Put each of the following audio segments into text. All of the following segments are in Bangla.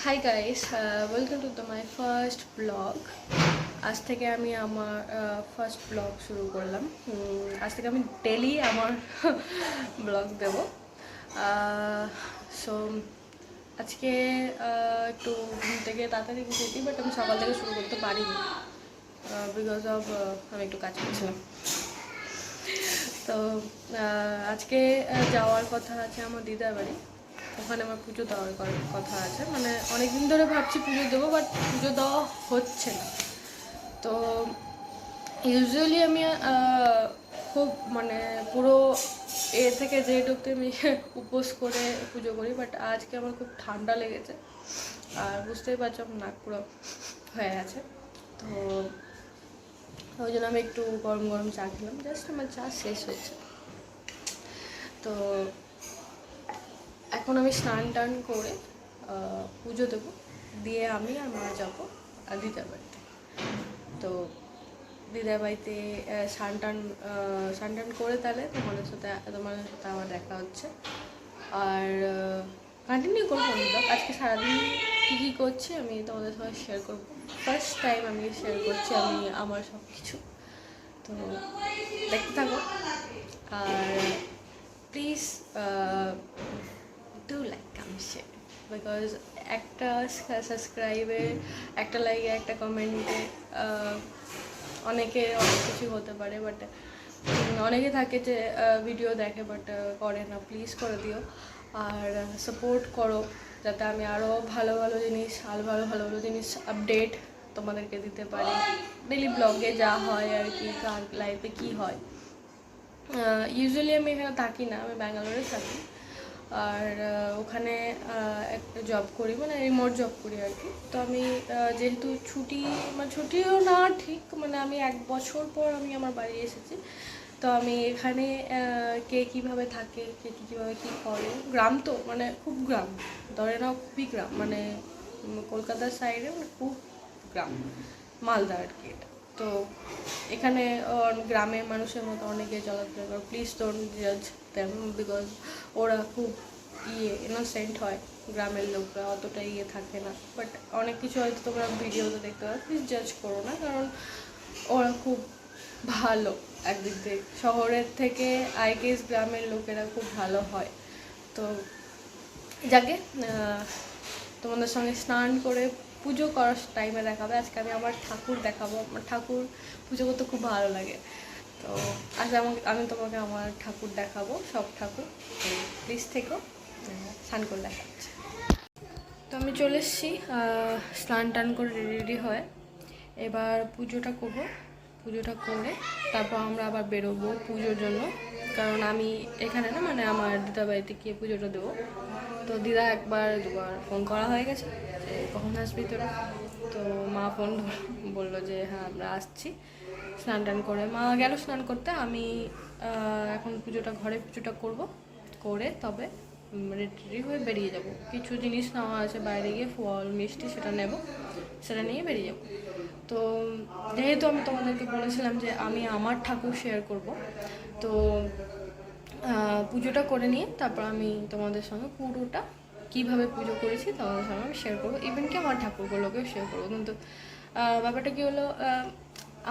Hi guys, welcome to my first blog. আজ থেকে আমি আমার ফার্স্ট ব্লগ শুরু করলাম। আজ থেকে আমি ডেলি আমার ব্লগ দেব। সো আজকে একটু ঘুম থেকে তাড়াতাড়ি উঠেছি, বাট আমি সকাল থেকে শুরু করতে পারিনি বিকজ অফ আমি একটু কাজ করছিলাম। তো আজকে যাওয়ার কথা আছে আমার দিদার বাড়ি। ওখানে আমার পুজো দেওয়ার কথা আছে, মানে অনেকদিন ধরে ভাবছি পুজো দেবো, বাট পুজো দেওয়া হচ্ছে না। তো ইউজুয়ালি আমি খুব মানে পুরো থেকে জেড অব্দি আমি উপোস করে পুজো করি, বাট আজকে আমার খুব ঠান্ডা লেগেছে আর বুঝতেই পারছো আমার নাক পুরো হয়ে আছে। তো ওই জন্য আমি একটু গরম গরম চা খেলাম, জাস্ট আমার চা শেষ হয়েছে। তো এখন আমি স্নান টান করে পুজো দেবো, দিয়ে আমি আর মা যাবো দিদার বাড়িতে। তো দিদার বাড়িতে স্নান টান করে তাহলে তোমাদের সাথে আমার দেখা হচ্ছে। আর কন্টিনিউ করবো ব্লগ। আজকে সারাদিন কী কী করছি আমি তোমাদের সঙ্গে শেয়ার করবো। ফার্স্ট টাইম আমি শেয়ার করছি আমি আমার সব কিছু। তো দেখতে থাকো আর please do like comment share, because একটা সাবস্ক্রাইবে, একটা লাইকে, একটা কমেন্টে অনেকে অনেক কিছু হতে পারে। বাট অনেকে থাকে যে ভিডিও দেখে বাট করে না। প্লিজ করে দিও আর সাপোর্ট করো, যাতে আমি আরও ভালো ভালো জিনিস আপডেট তোমাদেরকে দিতে পারি। ডেলি ব্লগে যা হয় আর কি, কার লাইফে কী হয়। ইউজুয়ালি আমি এখানে থাকি না, আমি ব্যাঙ্গালোরে থাকি। আর ওখানে একটা জব করি, মানে রিমোট জব করি আর কি। তো আমি যেহেতু ছুটিও না ঠিক, মানে আমি 1 বছর পর আমি আমার বাড়ি এসেছি। তো আমি এখানে কে কীভাবে থাকে, কে কীভাবে কী করে, গ্রাম তো মানে খুব গ্রাম, ধরে নাও খুবই গ্রাম, মানে কলকাতার সাইডে মানে খুব গ্রাম, মালদা আর কি এটা। তো এখানে গ্রামের মানুষের মতো অনেকে চলাফেরা করে। প্লিজ ডোন্ট জাজ দেম, বিকজ ওরা খুব ইনোসেন্ট হয়, গ্রামের লোকরা অতটা থাকে না। বাট অনেক কিছু হয়তো তোমরা ভিডিওতে দেখতে পারো, প্লিজ জাজ করো না, কারণ ওরা খুব ভালো একদিক থেকে। শহরের থেকে আই গেস গ্রামের লোকেরা খুব ভালো হয়। তো যাকে তোমাদের সঙ্গে স্নান করে পুজো করার টাইমে দেখাবে। আজকে আমি আমার ঠাকুর দেখাবো। আমার ঠাকুর পুজো করতে খুব ভালো লাগে। তো আজকে আমি তোমাকে আমার ঠাকুর দেখাবো, সব ঠাকুর। প্লিজ থেকো, স্নান করে দেখাচ্ছি। তো আমি চলে এসেছি স্নান টান করে রেডি হয়। এবার পুজোটা করবো, পুজোটা করে তারপর আমরা আবার বেরোবো পুজোর জন্য। কারণ আমি এখানে না, মানে আমার দিদার বাড়িতে গিয়ে পুজোটা দেবো। তো দিদা 1-2বার ফোন করা হয়ে গেছে যে কখন আসবি তোরা। তো মা ফোন বললো যে হ্যাঁ আমরা আসছি। স্নান টান করে মা গেল স্নান করতে, আমি এখন ঘরে পুজোটা করব, করে তবে রেডি হয়ে বেরিয়ে যাব। কিছু জিনিস নেওয়া আছে বাইরে গিয়ে, ফল মিষ্টি সেটা নেব, সেটা নিয়ে বেরিয়ে যাব। তো যেহেতু আমি তোমাদেরকে বলেছিলাম যে আমি আমার ঠাকুর শেয়ার করব, তো পুজোটা করে নিয়ে তারপর আমি তোমাদের সঙ্গে পুরোটা কীভাবে পুজো করেছি তোমাদের সঙ্গে আমি শেয়ার করবো। ইভেন কি আমার ঠাকুরগুলোকেও শেয়ার করবো। কিন্তু ব্যাপারটা কী হলো,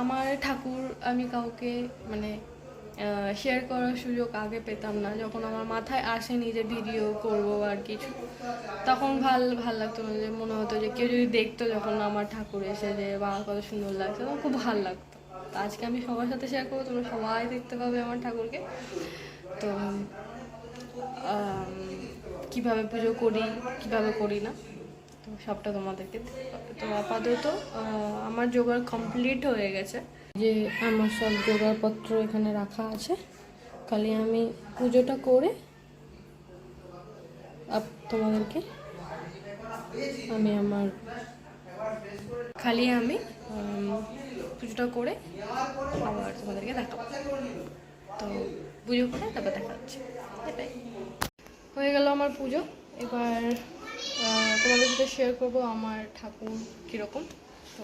আমার ঠাকুর আমি কাউকে মানে শেয়ার করার সুযোগ আগে পেতাম না, যখন আমার মাথায় আসেনি যে ভিডিও করবো আর কিছু। তখন ভাল লাগতো না, যে মনে হতো যে কেউ যদি দেখতো যখন আমার ঠাকুর এসে যে বা কত সুন্দর লাগতো, তখন খুব ভালো লাগতো। আজকে আমি সবার সাথে শেয়ার করবো, তোমরা সবাই দেখতে পাবে আমার ঠাকুরকে। তো কীভাবে পুজো করি, কীভাবে করি না, তো সবটা তোমাদেরকে দেখতে পাবে। তো আপাতত আমার জোগাড় কমপ্লিট হয়ে গেছে, যে আমার সব জোগাড়পত্র এখানে রাখা আছে। খালি আমি পুজোটা করে তোমাদেরকে আমি পুজোটা করে আবার তোমাদেরকে দেখাবো। তো পুজো করে তারপর দেখা হচ্ছে। এটাই হয়ে গেল আমার পুজো। এবার তোমাদের সাথে শেয়ার করবো আমার ঠাকুর কীরকম। তো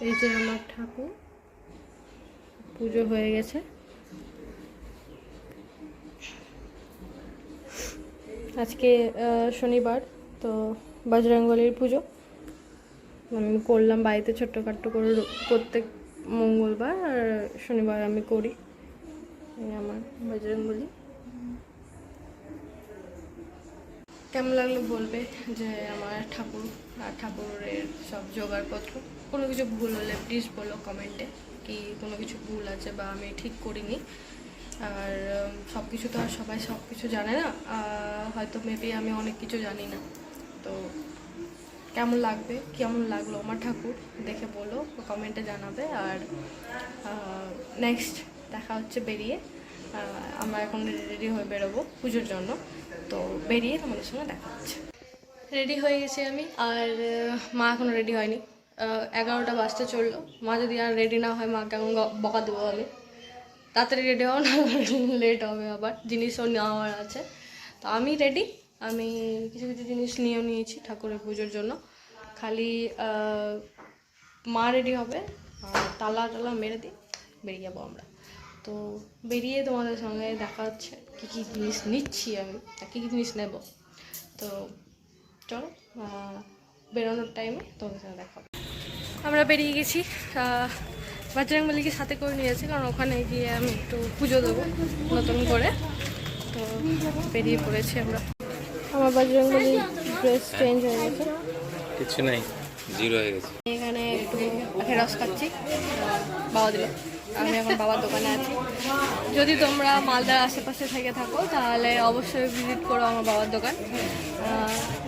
এই যে আমার ঠাকুর, পুজো হয়ে গেছে। আজকে শনিবার, তো বজরংবলীর পুজো আমি করলাম বাড়িতে ছোট্টখাট্টো করে, প্রত্যেক মঙ্গলবার আর শনিবার আমি করি। এই আমার বজরংবলী। কেমন লাগলো বলবে যে আমার ঠাকুর আর ঠাকুরের সব জোগাড়পত্র। কোনো কিছু ভুল হলে প্লিজ বলো কমেন্টে কি কোনো কিছু ভুল আছে বা আমি ঠিক করিনি। আর সব কিছু তো আর সবাই সব কিছু জানে না, হয়তো মেবি আমি অনেক কিছু জানি না। তো কেমন লাগলো আমার ঠাকুর দেখে বলো, কমেন্টে জানাবে। আর নেক্সট দেখা হচ্ছে বেরিয়ে। আমরা এখন রেডি হয়ে বেরোবো পুজোর জন্য, তো বেরিয়ে তোমাদের সঙ্গে দেখা হচ্ছে। রেডি হয়ে গেছি আমি, আর মা এখনও রেডি হয়নি। 11টা বাজতে চললো। মা যদি আর রেডি না হয় মাকে এখন বকা দেবো আমি, তাড়াতাড়ি রেডি হও না লেট হবে, আবার জিনিসও নেওয়ার আছে। তো আমি রেডি, আমি কিছু কিছু জিনিস নিয়েও নিয়েছি ঠাকুরের পুজোর জন্য। খালি মা রেডি হবে, তালা মেরে দিই বেরিয়ে যাবো আমরা। তো বেরিয়ে তোমাদের সঙ্গে দেখা হচ্ছে কী কী জিনিস নিচ্ছি আমি আর কী কী জিনিস নেব। তো চলো বেরোনোর টাইমে তোমাদের সঙ্গে দেখা হবে। আমরা বেরিয়ে গেছি, বজরংবলীকে সাথে করে নিয়েছি, কারণ ওখানে গিয়ে আমি একটু পুজো দেবো নতুন করে। তো বেরিয়ে পড়েছি আমরা। আমার বজরংবলী ড্রেস চেঞ্জ হয়ে গেছে, কিছু নাই, জিরো হয়ে গেছে। এখানে একটু রস খাচ্ছি, বাবা দিল। আমি এখন বাবার দোকানে আছি। যদি তোমরা মালদার আশেপাশে থেকে থাকো তাহলে অবশ্যই ভিজিট করো আমার বাবার দোকান।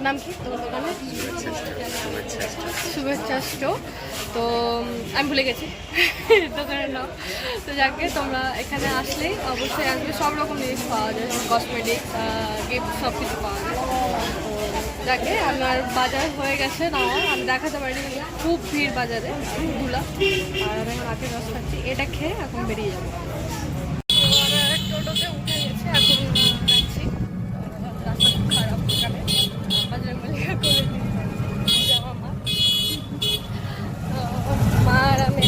নাম কি তোমার দোকানে? শুভেচ্ছা স্টোর। তো আমি ভুলে গেছি দোকানের নাম। তো যাকে তোমরা এখানে আসলেই অবশ্যই আসবে, সব রকম জিনিস পাওয়া যায়, কসমেটিক্স, গিফট সব কিছু পাওয়া যায়। তো যাকে আমার বাজার হয়ে গেছে না, আমি দেখাতে পারিনি, খুব ভিড় বাজারে ধুলা। আর আমি এখন আখের রস খাচ্ছি, এটা খেয়ে এখন বেরিয়ে যাবো। আমরা টোটোতে উঠে গেছে, এখন যাচ্ছি। রাস্তা খুব খারাপ, ওখানে বজরংবলী করে যাওয়া মা আর আমি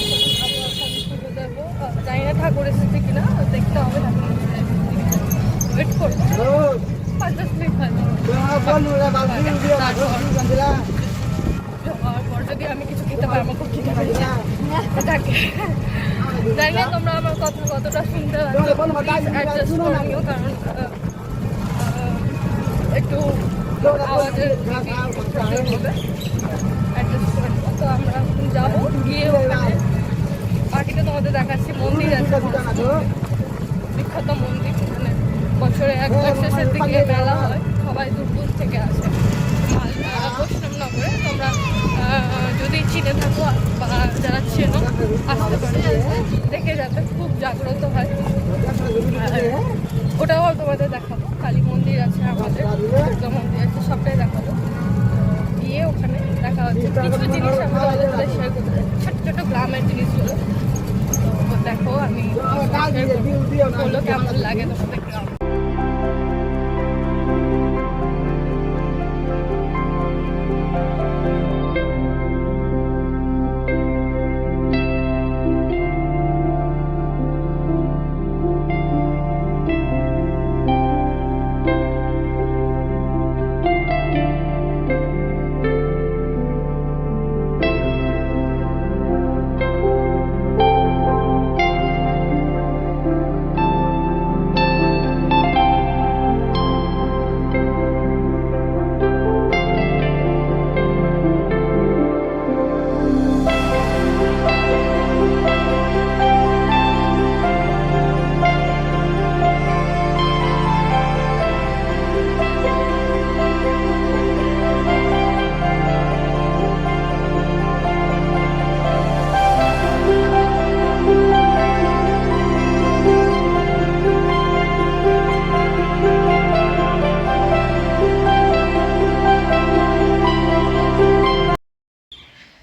পুজো দেবো। জানি না ঠাকুর এসেছে কিনা, দেখতে হবে। ওয়েট করবো 5-10 মিনিট পর যদি আমি কিছু খেতে পারি, আমার খুব খেতে পারি। জানি না তোমরা আমার কথা কতটা শুনতে অ্যাডজাস্ট করে নিও, কারণ একটু আওয়াজের অ্যাডজাস্ট করে নিও। তো আমরা যাবো, গিয়ে ওখানে বাকিটা তোমাদের দেখাচ্ছি। মন্দির আছে, বিখ্যাত মন্দির, মানে বছরে একবার শেষের দিকে মেলা হয়, সবাই দূর দূর থেকে আসে মালদা বৈষ্ণবনগরে। তোমরা যদি চিনে থাকো বা যারা চেনো আসতে পারে, দেখে যাতে খুব জাগ্রত হয়। ওটাও তোমাদের দেখাবো। কালী মন্দির আছে আমাদের, দুর্গা মন্দির আছে, সবটাই দেখাবো। গিয়ে ওখানে দেখা হচ্ছে। কিছু জিনিস আমি তোমাদের সাথে শেয়ার করতে চাই, ছোটো ছোটো গ্রামের জিনিসগুলো। তো দেখো, আমি বলো কেমন লাগে তোমাদের গ্রাম।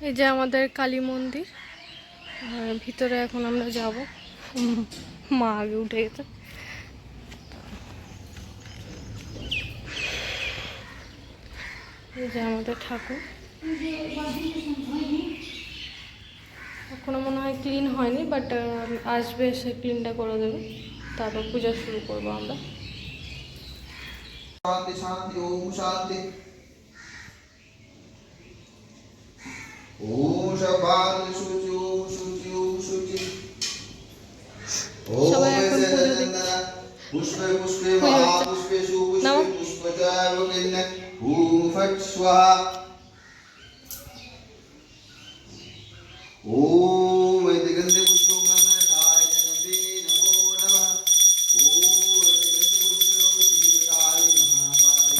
এই যে আমাদের কালী মন্দির, ভিতরে এখন আমরা যাব। মা আগে উঠে গেছে। এই যে আমাদের ঠাকুর, এখনো মনে হয় ক্লিন হয়নি, বাট আসবে, সে ক্লিনটা করে দেবে, তারপর পূজা শুরু করবো আমরা। शांति शांति ओम शांति ओम शबाद शुचि शुचि शुचि ओम সবাই এখন পুজো দিচ্ছে। चंदन पुष्पे पुष्पे হয়ে যাচ্ছে। महापुष्पेषु নাও। पुष्पे पुष्पचाय वकिन्ने ओम फट् स्वाहा ओम दिगंते पुष्पं नमः जगते नमो नमः ओम दिगंते पुष्पं शिवकाय महाकाय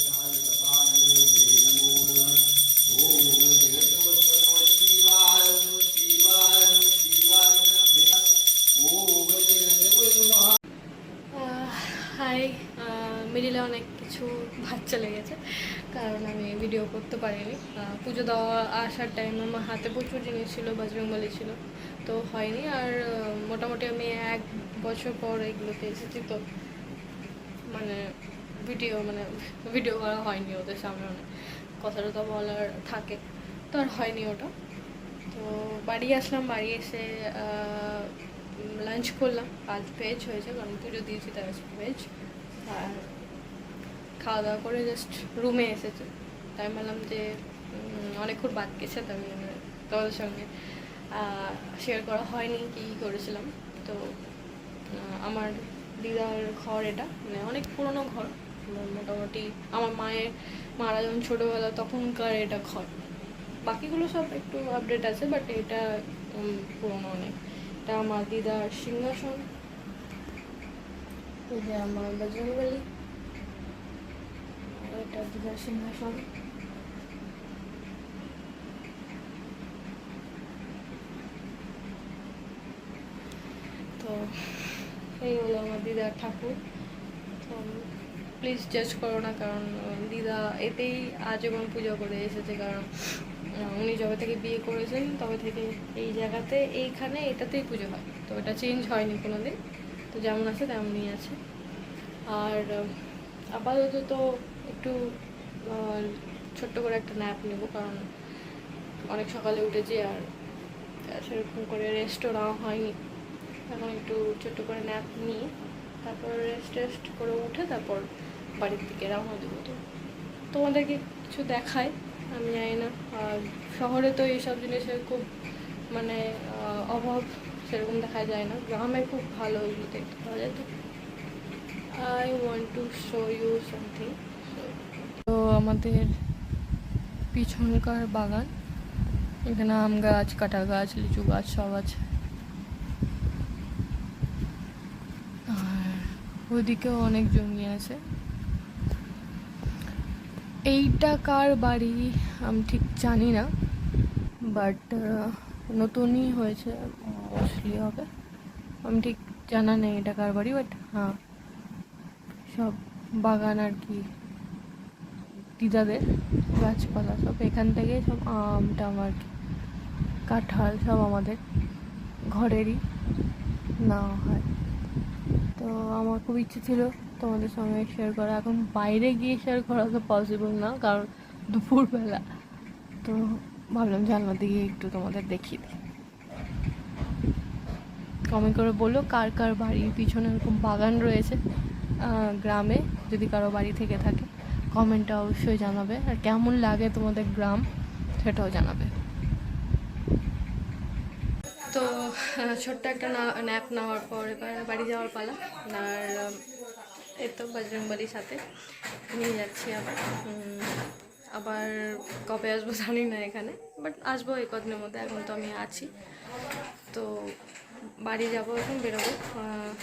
कपालये नमो नमः ओम दिगंते पुष्पं नमः शिवाय नमः शिवाय नमः शिवाय नमः ओम दिगंते पुष्पं হাই, মিডিলে অনেক কিছু ভাত চলে গেছে কারণ আমি ভিডিও করতে পারিনি। পুজো দেওয়া আসার টাইম আমার হাতে প্রচুর জিনিস ছিল, বজরংবলী ছিল, তো হয়নি। আর মোটামুটি আমি 1 বছর পর এগুলোতে এসেছি, তো মানে ভিডিও করা হয়নি ওদের সামনে, অনেক কথাটা তো বলার থাকে, তো আর হয়নি ওটা। তো বাড়ি আসলাম, বাড়ি এসে লাঞ্চ করলাম। আজ ভেজ হয়েছে কারণ পুজো দিয়েছি, তাই ভেজ। আর খাওয়া দাওয়া করে জাস্ট রুমে এসেছে, তাই ভাবলাম যে অনেকক্ষণ বাদ গেছে, তো আমি তোমাদের সঙ্গে শেয়ার করা হয়নি কী করেছিলাম। তো আমার দিদার ঘর এটা, মানে অনেক পুরনো ঘর, মোটামুটি আমার মারা যখন ছোটোবেলা তখনকার এটা ঘর। বাকিগুলো সব একটু আপডেট আছে, বাট এটা পুরনো অনেক। এটা আমার দিদার সিংহাসন, এই যে আমার বজরংবলী, এটা দিদার সিংহাসন। তো এই হলো আমার দিদার ঠাকুর। তো প্লিজ জাজ করো না, কারণ দিদা এতেই আজীবন পুজো করে এসেছে, কারণ উনি যবে থেকে বিয়ে করেছেন তবে থেকে এই জায়গাতে এইখানে এটাতেই পুজো হয়, তো এটা চেঞ্জ হয়নি কোনো দিন, তো যেমন আছে তেমনই আছে। আর আপাতত তো একটু ছোট্ট করে একটা ন্যাপ নেব, কারণ অনেক সকালে উঠেছি আর সেরকম করে রেস্টও নেওয়া হয়নি। এখন একটু ছোট্ট করে ন্যাপ নিয়ে তারপর রেস্ট করে উঠে তারপর বাড়ির দিকে রওনা দেবো। তো তোমাদেরকে কিছু দেখায়, আমি জানি না, শহরে তো এইসব জিনিসের খুব মানে অভাব, সেরকম দেখা যায় না। গ্রামে খুব ভালো এগুলো দেখতে পাওয়া যায়। তো I want to show you something. তো আমাদের পিছনকার বাগান, এখানে আম গাছ, কাঁঠাল গাছ, লিচু গাছ সব আছে। আর ওইদিকেও অনেক জমি আছে। এইটা কার বাড়ি আমি ঠিক জানি না, বাট নতুনই হয়েছে, মোস্টলি হবে, আমি ঠিক জানা নেই এটা কার বাড়ি। বাট হ্যাঁ, সব বাগান আর কি, দিদাদের গাছপালা সব এখান থেকে, সব আম টাম আর কি, কাঁঠাল সব আমাদের ঘরেরই নেওয়া হয়। তো আমার খুব ইচ্ছে ছিল তোমাদের সঙ্গে শেয়ার করা, এখন বাইরে গিয়ে শেয়ার করা তো পসিবল না, কারণ দুপুরবেলা। তো ভাবলাম জানলা দিয়ে একটু তোমাদের দেখিয়ে দিই। কমেন্ট করে বলো কার কার বাড়ির পিছনে এরকম বাগান রয়েছে গ্রামে, যদি কারো বাড়ি থেকে থাকে কমেন্টে অবশ্যই জানাবে। আর কেমন লাগে তোমাদের গ্রাম সেটাও জানাবে। তো ছোট্ট একটা ন্যাপ নেওয়ার পর এবার বাড়ি যাওয়ার পালা। আর এই তো বজরংবলীর সাথে নিয়ে যাচ্ছি আবার কবে আসবো জানি না এখানে, বাট আসবো এই কদিনের মধ্যে। এখন তো আমি আছি, তো বাড়ি যাবো, এখন বেরোবো,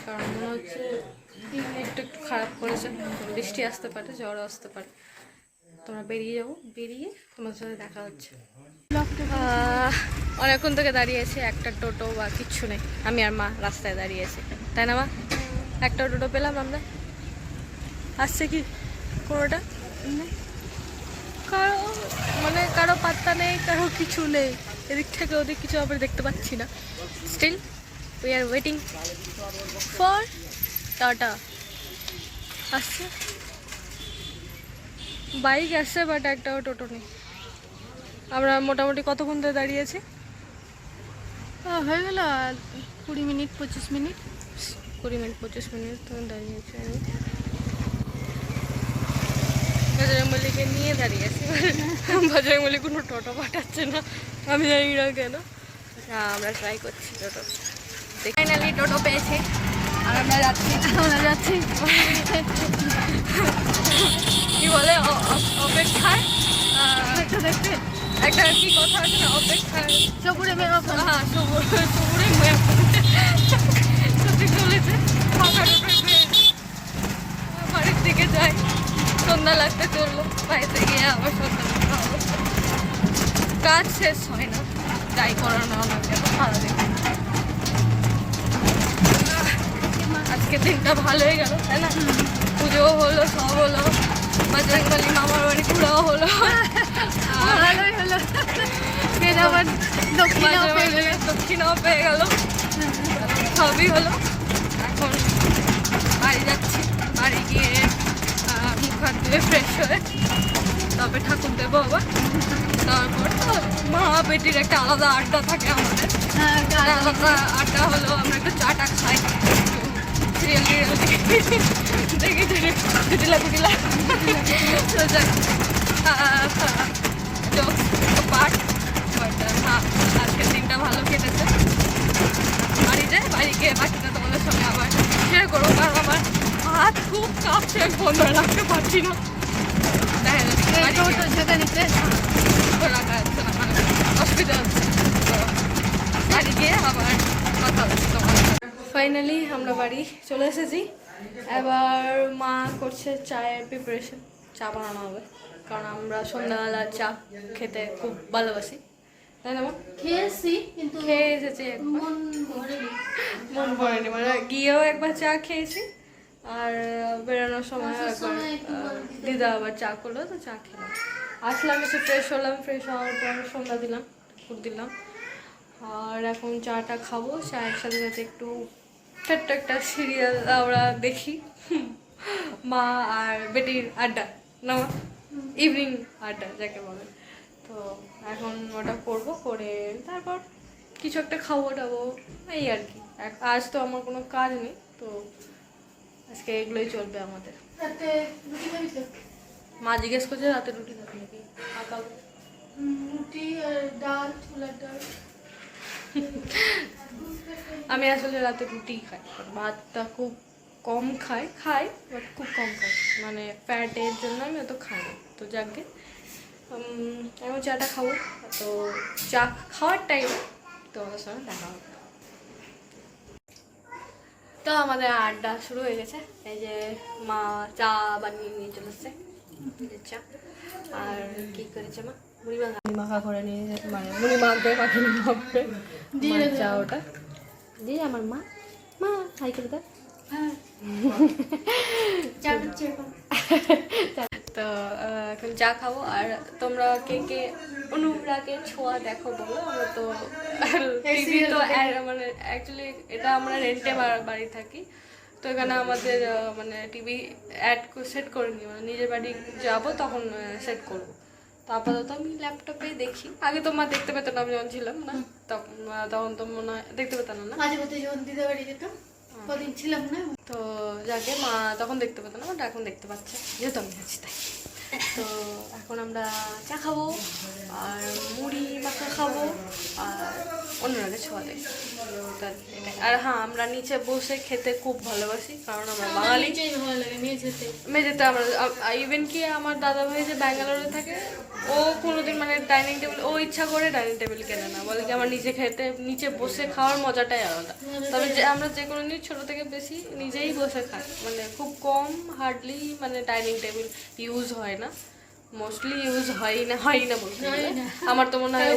কারণ মনে হচ্ছে একটু খারাপ করেছে, বৃষ্টি আসতে পারে, ঝড় আসতে পারে। তোমরা বেরিয়ে যাবো, বেরিয়ে তোমার সাথে দেখা হচ্ছে। অনেকক্ষণ থেকে দাঁড়িয়েছি, একটা টোটো বা কিচ্ছু নেই, আমি আর মা রাস্তায় দাঁড়িয়েছি, তাই না মা? একটা টোটো পেলাম আমরা, আসছে কি কোনোটা কারো পাত্তা নেই, কারো কিছু নেই, এদিক থেকে ওদিক কিছু আবার দেখতে পাচ্ছি না। Still we are waiting for Tata. আসছে বাইক আসছে, বাট একটাও টোটো নেই। আমরা মোটামুটি কতক্ষণ ধরে দাঁড়িয়েছি? হয়ে গেল 20 মিনিট 25 মিনিট 25 মিনিট তখন দাঁড়িয়েছি আমি। বজরংবলীকে নিয়ে দাঁড়িয়েছি, বজরংবলী কোনো টোটো পাঠাচ্ছে না, আমি জানি না কেন। হ্যাঁ আমরা ট্রাই করছি টোটো। ফাইনালি টোটো পেয়েছি আর আমরা যাচ্ছি কি বলে অপেক্ষায় দেখতে একটা কি কথা আছে না, অপেক্ষায় সবুরে মেয়া। হ্যাঁ সবুরে মেয়া সত্যি চলেছে। ফাঁকা টোটোয় পেয়েছি, বাড়ির দিকে যাই। সন্ধ্যা লাগতে চললো, বাড়িতে গিয়ে আবার সন্ধ্যা লাগতে হবে। কাজ শেষ হয় না, যাই করানো না কেন সারাদিন। আজকে দিনটা ভালোই গেল তাই না? পুজোও হলো, সব হলো, বজরংবলী মামার বাড়ি ঘোরাও হলো, ভালোই হলো। ফের আবার দক্ষিণাও পেয়ে গেল, সবই হলো। এখন বাড়ি যাচ্ছি, বাড়ি গিয়ে মুখ হাত ধুয়ে ফ্রেশ হয়ে তবে ঠাকুর দেবো আবার। তারপর তো মা বেটির একটা আলাদা আড্ডা থাকে আমাদের। আলাদা আড্ডা হলো আমরা একটু চাটা খাই, সিরিয়াল দেখি কুটিলা পাঠ। বাট হ্যাঁ আজকের দিনটা ভালো কেটেছে। বাড়ি যাই, বাড়ি গিয়ে বাকিটা তোমাদের সঙ্গে আবার শেয়ার করবো, কারণ আমার হাত খুব কাঁপছে, ফোন ধরে রাখতে পারছি না। দেখা যাচ্ছে রাখা যাচ্ছে না, মানে অসুবিধা হচ্ছে। তো বাড়ি গিয়ে আবার কথা হচ্ছে তোমার। ফাইনালি আমরা বাড়ি চলে এসেছি। এবার মা করছে চায়ের প্রিপারেশন, চা বানানো হবে, কারণ আমরা সন্ধ্যাবেলা চা খেতে খুব ভালোবাসি তাই না? খেয়েছি কিন্তু খেয়ে এসেছি, মন ভরেনি, মানে গিয়েও একবার চা খেয়েছি আর বেরোনোর সময় দিদা আবার চা করলো, তো চা খেলাম। আসলাম, এসে ফ্রেশ হলাম, ফ্রেশ হওয়ার পর সন্ধ্যা দিলাম, ঠাকুর দিলাম, আর এখন চাটা খাবো। চায়ের সাথে সাথে একটু ছোট্ট একটা সিরিয়াল আমরা দেখি, মা আর বেটির আড্ডা না, ইভিনিং আড্ডা যাকে বলে। তো এখন ওটা করবো, করে তারপর কিছু একটা খাবো টাবো, এই আর কি। আজ তো আমার কোনো কাজ নেই, তো আজকে এগুলোই চলবে আমাদের। রাতে রুটি খাবি তো? মা জিজ্ঞেস করছে রাতে রুটি খাবি নাকি, খাবো রুটি আর ডাল, ছোলার ডাল। আমি আসলে রাতে রুটি খাই, ভাতটা খুব কম খাই বাট খুব কম খাই, মানে ফ্যাটের জন্য আমি অত খাই না। তো যাকে এখন চাটা খাবো, তো চা খাওয়ার টাইম তোমাদের সঙ্গে দেখা হবে। তো আমাদের আড্ডা শুরু হয়ে গেছে, এই যে মা চা বানিয়ে নিয়ে চলে এসছে চা। আর কি করেছে মা, মুড়ি মাখা করে নিয়ে, মানে মুড়ি মাখবে চা ওটা দিয়ে আমার মা হাই করে দেয়। তো এখন চা খাবো। আর তোমরা কে অনুরাগে ছোঁয়া দেখো বলো। আমরা তো টিভি তো মানে অ্যাকচুয়ালি এটা আমরা রেন্টে বাড়ি থাকি, তো এখানে আমাদের মানে টিভি সেট করে নিই, মানে নিজের বাড়ি যাবো তখন সেট করবো। তো আপাতত আমি ল্যাপটপে দেখি। আগে তো মা দেখতে পেতো না, আমি যখন ছিলাম না তখন তো মনে হয় দেখতে পেতাম না। মাঝে মধ্যে যখন দিদা বাড়ি যেতাম, কদিন ছিলাম না, তো যাকে মা তখন দেখতে পেতো না, বাট এখন দেখতে পাচ্ছে যেহেতু আমি আছি তাই। তো এখন আমরা চা খাবো আর মুড়ি মাখা খাবো আর অন্যরাগে ছোঁয়া দেয়। আর হ্যাঁ, আমরা নিচে বসে খেতে খুব ভালোবাসি, কারণ আমরা বাঙালি। ভালো লাগে মেঝেতে আমরা, ইভেন কি আমার দাদা ভাই যে ব্যাঙ্গালোরে থাকে, ও কোনোদিন মানে ডাইনিং টেবিল, ও ইচ্ছা করে ডাইনিং টেবিল কেনে না, বলে কি আমার নিচে বসে খাওয়ার মজাটাই আলাদা। তবে আমরা যে কোনো দিন ছোটো থেকে বেশি নিজেই বসে খাই, মানে খুব কম, হার্ডলি মানে ডাইনিং টেবিল ইউজ হয় না, মোস্টলি ইউজ হয় না বলতে গেলে। আমার তো মনে হয়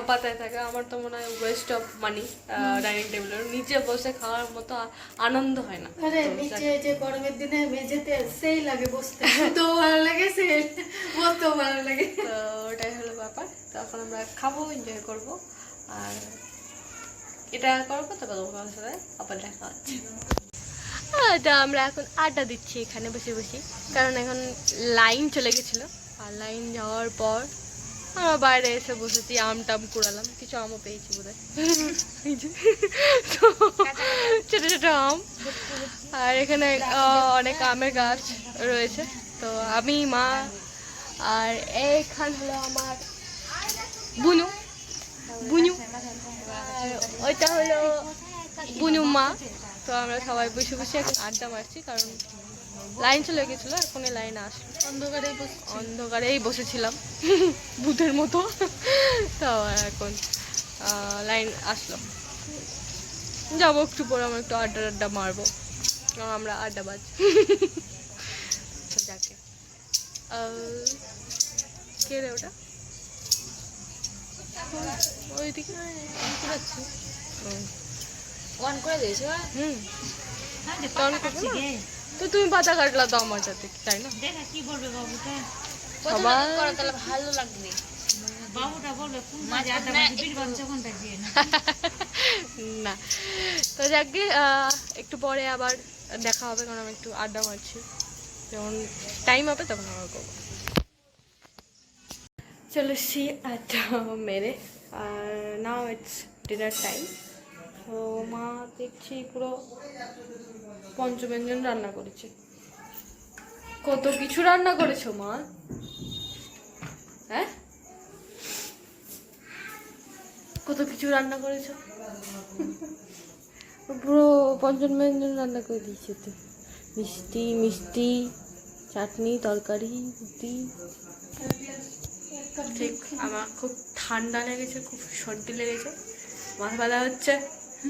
পাতায় থাকে, আমার তো মনে হয় ওয়েস্ট অফ মানি ডাইনিং টেবিলের নিচে বসে খাওয়ার মতো আনন্দ হয় না। নিচে যে গরমের দিনে মেঝেতে সেই লাগে বসতে, তো ভালো লাগে, সে বসতেও ভালো লাগে। তো ওটাই হলো ব্যাপার। তখন আমরা খাবো, এনজয় করবো আর এটা করবো, তারপর তোমার সাথে আবার দেখা হচ্ছে। তো আমরা এখন আড্ডা দিচ্ছি এখানে বসে বসে, কারণ এখন লাইন চলে গেছিলো। আর লাইন যাওয়ার পর আমরা বাইরে এসে বসেছি, টাম কুড়ালাম, কিছু আমও পেয়েছি বোধ হয়, ছোটো ছোটো আম। আর এখানে অনেক আমের গাছ রয়েছে। তো আমি, মা আর এইখান হলো আমার বুনু বুনু আর ওইটা হলো বুনু মা। তো আমরা সবাই বসে বসে এখন আড্ডা মারছি, কারণ লাইন চলে গেছিলো, এখন এই লাইন আসলো। অন্ধকারেই বসেছিলাম ভূতের মতো। তো এখন লাইন আসলো, যাবো একটু পরে, আমরা একটু আড্ডা মারবো, কারণ আমরা আড্ডাবাজ। যাকে কে রে ওটা ওইদিকে অন করে দিয়েছো? হুম তো তুমি পাতা কাটলা তো আমার সাথে, তাই না? দেখা কি বলবে বাবুটা? সবাই তাহলে ভালো লাগবে। বাবুটা বলবে কোন মাঝে আড্ডা মারছি বীরগঞ্জ যখন থাকি না। তো যাকে একটু পরে আবার দেখা হবে, কারণ আমি একটু আড্ডা মারছি, যখন টাইম হবে তখন আবার করবো। চলো এসছি আড্ডা মেরে, আর নাও ইটস ডিনার টাইম। তো মা দেখছি পুরো পঞ্চব্যঞ্জন রান্না করেছে। কত কিছু রান্না করেছো মা? হ্যাঁ, কত কিছু রান্না করেছো, পুরো পঞ্চব্যঞ্জন রান্না করে দিয়েছে তো। মিষ্টি মিষ্টি, চাটনি, তরকারি, রুটি। ঠিক আমার খুব ঠান্ডা লেগেছে, খুব সর্দি লেগেছে, মাথা ব্যথা হচ্ছে,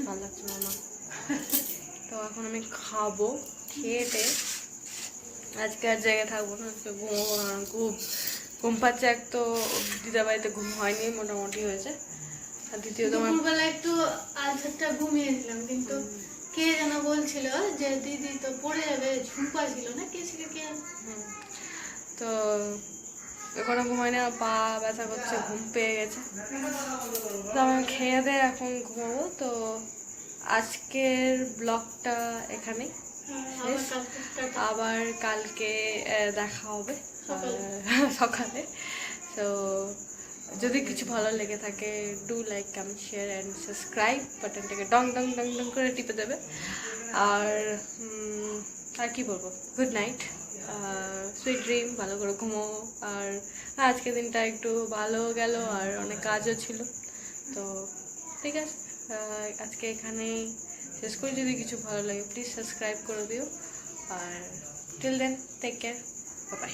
ভালো লাগছে মামা। তো এখন আমি খাবো, খেয়ে আজকে আর জায়গায় থাকবো না, আজকে ঘুমোবো না। খুব ঘুম পাচ্ছে, এক তো দিদা বাড়িতে ঘুম হয়নি, মোটামুটি হয়েছে, আর দ্বিতীয়ত আমার দুপুরবেলা একটু আলসারটা ঘুমিয়েছিলাম, কিন্তু কে যেন বলছিল যে দিদি তো পড়ে যাবে, ঝুঁপা ছিল না, কে ছিল কে? তো এখনো ঘুমাই না, পা ব্যথা করছে, ঘুম পেয়ে গেছে। তো আমি খেয়ে দিয়ে এখন ঘুমাবো। তো আজকের ব্লগটা এখানে শেষ, আবার কালকে দেখা হবে সকালে। তো যদি কিছু ভালো লেগে থাকে, do like, comment, share and subscribe বাটনটাকে ডং ডং ডং ডং করে টিপে দেবে। আর আর কি বলবো, গুড নাইট, সুইট ড্রিম, ভালো করে ঘুমো। আর আজকের দিনটা একটু ভালো গেল, আর অনেক কাজও ছিল। তো ঠিক আছে, আজকে এখানেই শেষ করি। যদি কিছু ভালো লাগে প্লিজ সাবস্ক্রাইব করে দিও, আর till then take care, bye by.